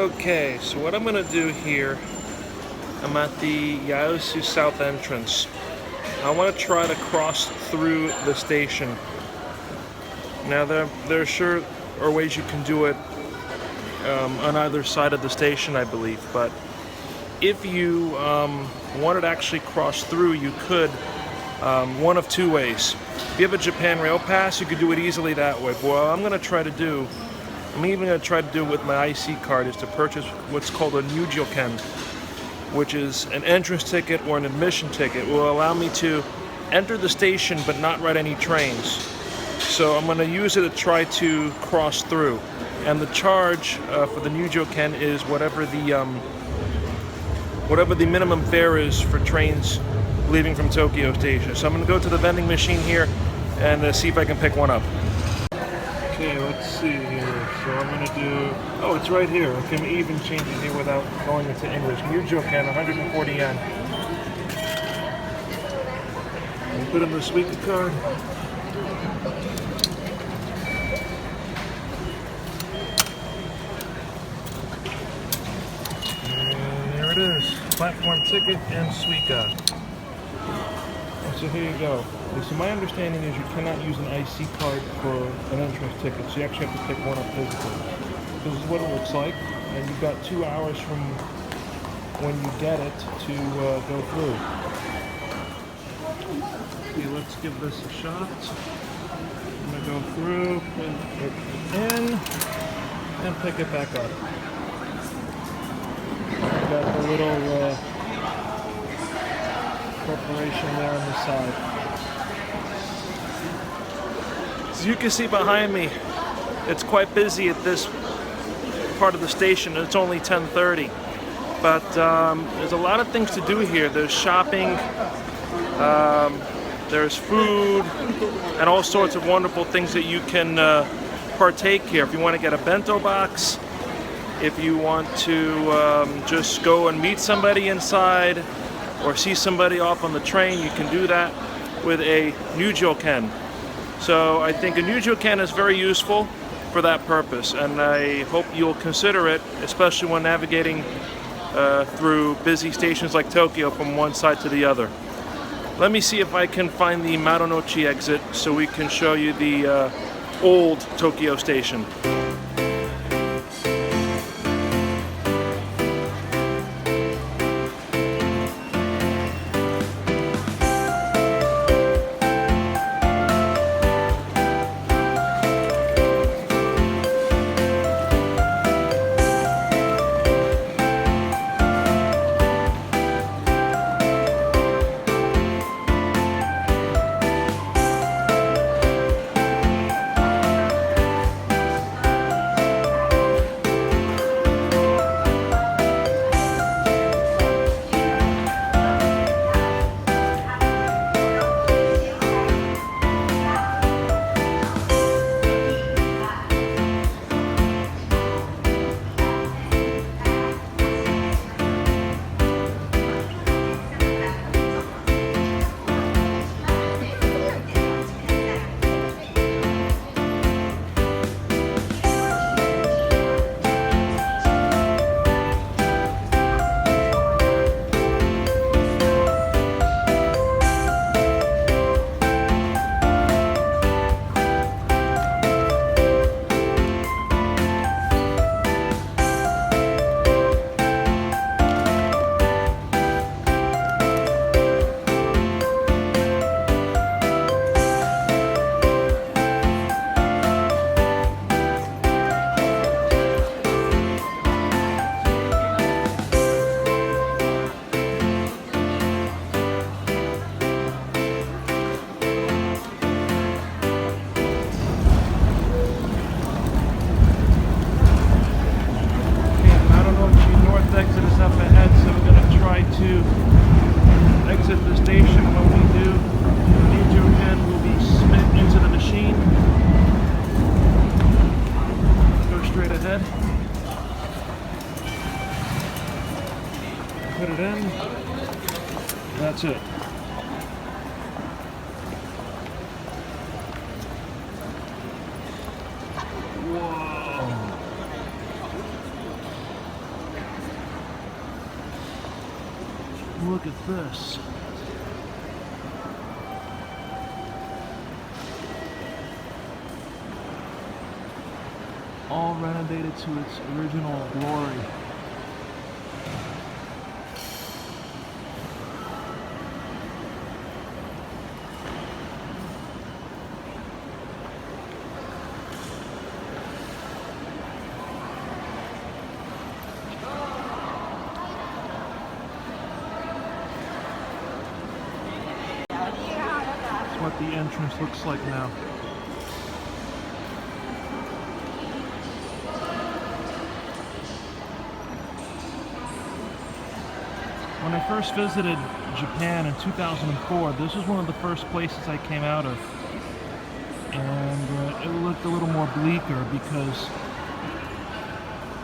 Okay, so what I'm going to do here, I'm at the Yaosu South entrance. I want to try to cross through the station. Now there sure are ways you can do it on either side of the station, I believe, but if you wanted to actually cross through, you could one of two ways. If you have a Japan Rail Pass, you could do it easily that way. But what I'm going to try to do, I'm even going to try to do it with my IC card, is to purchase what's called a nyuujyou-ken, which is an entrance ticket or an admission ticket. It will allow me to enter the station but not ride any trains. So I'm going to use it to try to cross through. And the charge for the nyuujyou-ken is whatever the minimum fare is for trains leaving from Tokyo Station. So I'm going to go to the vending machine here and see if I can pick one up. Okay, let's see here. So I'm going to do... Oh, it's right here. I can even change it here without going into English. nyuujyou-ken, 140 yen. And put in the Suica card. And there it is. Platform ticket and Suica. So here you go. So my understanding is you cannot use an IC card for an entrance ticket, so you actually have to pick one up physically. This is what it looks like, and you've got 2 hours from when you get it to go through. Okay, let's give this a shot. I'm going to go through, put it in, and pick it back up. I've got the little preparation there on the side. As you can see behind me, it's quite busy at this part of the station. It's only 10:30, but there's a lot of things to do here. There's shopping, there's food, and all sorts of wonderful things that you can partake here. If you want to get a bento box, if you want to just go and meet somebody inside, or see somebody off on the train, you can do that with a nyuujyou-ken. So I think a nyuujyou-ken is very useful for that purpose, and I hope you'll consider it, especially when navigating through busy stations like Tokyo from one side to the other. Let me see if I can find the Marunouchi exit so we can show you the old Tokyo Station. Exit is up ahead, so we're going to try to exit the station. When we do, the nyuujyou-ken will be spit into the machine. Go straight ahead. Put it in. That's it. Whoa. Look at this. All renovated to its original glory. That's what the entrance looks like now. When I first visited Japan in 2004, this was one of the first places I came out of. And it looked a little more bleaker because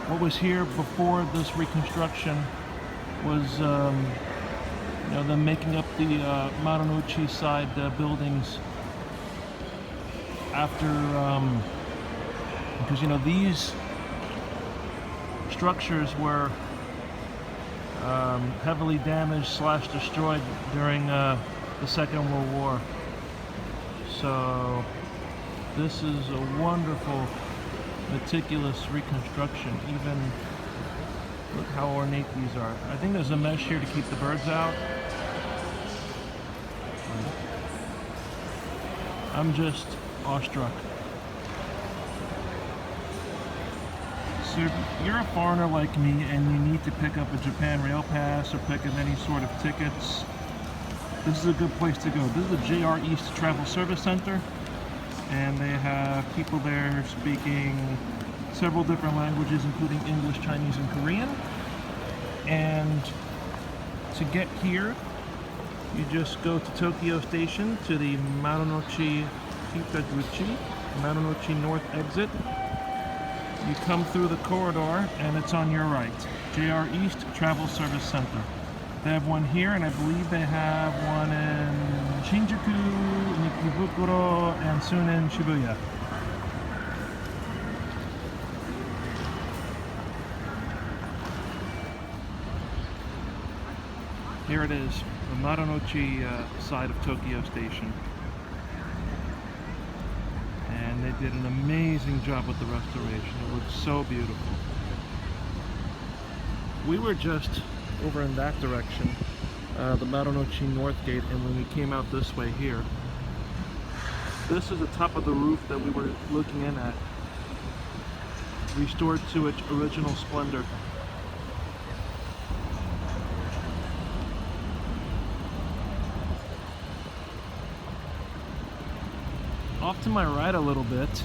what was here before this reconstruction was you know, them making up the Marunouchi side buildings after, because you know, these structures were heavily damaged / destroyed during the Second World War. So this is a wonderful, meticulous reconstruction. Even look how ornate these are. I think there's a mesh here to keep the birds out. I'm just awestruck. So if you're a foreigner like me and you need to pick up a Japan Rail Pass or pick up any sort of tickets, this is a good place to go. This is the JR East Travel Service Center, and they have people there speaking several different languages, including English, Chinese, and Korean. And to get here, you just go to Tokyo Station to the Marunouchi Marunouchi North exit. You come through the corridor and it's on your right. JR East Travel Service Center. They have one here, and I believe they have one in Shinjuku, Ikebukuro, and soon in Shibuya. Here it is, the Marunouchi side of Tokyo Station. And they did an amazing job with the restoration. It looks so beautiful. We were just over in that direction, the Marunouchi North Gate, and when we came out this way here, this is the top of the roof that we were looking in at, restored to its original splendor. Off to my right a little bit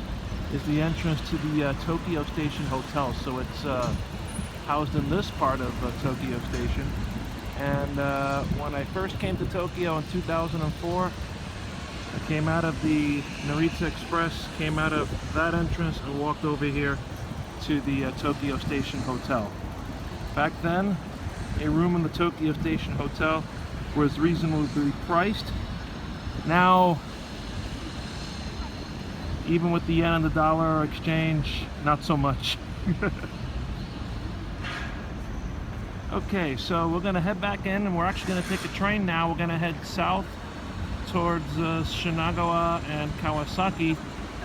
is the entrance to the Tokyo Station Hotel. So it's housed in this part of Tokyo Station. And when I first came to Tokyo in 2004, I came out of the Narita Express, came out of that entrance and walked over here to the Tokyo Station Hotel. Back then, a room in the Tokyo Station Hotel was reasonably priced. Now, even with the yen and the dollar exchange, not so much. Okay, so we're gonna head back in, and we're actually gonna take a train now. We're gonna head south towards Shinagawa and Kawasaki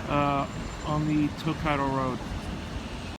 on the Tokaido Road.